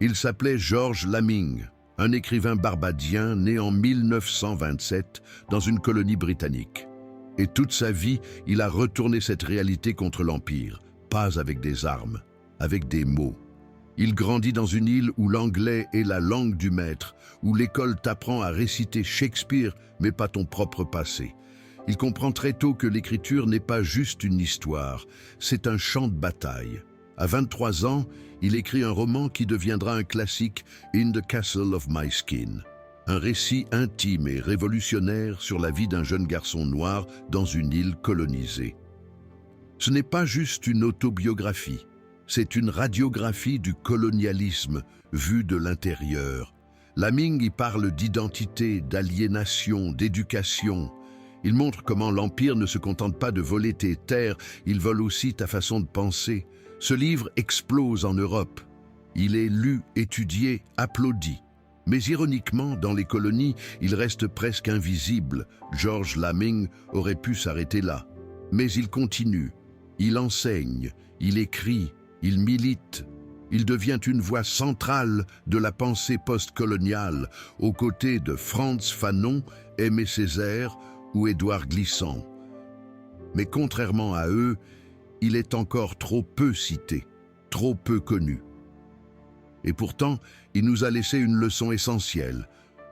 Il s'appelait Georges Lamming, un écrivain barbadien né en 1927 dans une colonie britannique. Et toute sa vie, il a retourné cette réalité contre l'Empire, pas avec des armes, avec des mots. Il grandit dans une île où l'anglais est la langue du maître, où l'école t'apprend à réciter Shakespeare, mais pas ton propre passé. Il comprend très tôt que l'écriture n'est pas juste une histoire, c'est un champ de bataille. À 23 ans, il écrit un roman qui deviendra un classique, In the Castle of My Skin. Un récit intime et révolutionnaire sur la vie d'un jeune garçon noir dans une île colonisée. Ce n'est pas juste une autobiographie, c'est une radiographie du colonialisme vu de l'intérieur. Lamming y parle d'identité, d'aliénation, d'éducation. Il montre comment l'Empire ne se contente pas de voler tes terres, il vole aussi ta façon de penser. Ce livre explose en Europe. Il est lu, étudié, applaudi. Mais ironiquement, dans les colonies, il reste presque invisible. Georges Lamming aurait pu s'arrêter là. Mais il continue. Il enseigne, il écrit, il milite. Il devient une voix centrale de la pensée postcoloniale, aux côtés de Frantz Fanon, Aimé Césaire ou Édouard Glissant. Mais contrairement à eux, il est encore trop peu cité, trop peu connu. Et pourtant, il nous a laissé une leçon essentielle.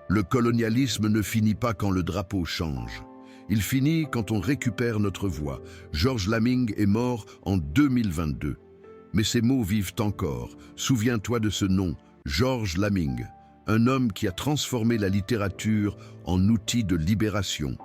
Le colonialisme ne finit pas quand le drapeau change. Il finit quand on récupère notre voix. Georges Lamming est mort en 2022. Mais ces mots vivent encore. Souviens-toi de ce nom, Georges Lamming, un homme qui a transformé la littérature en outil de libération.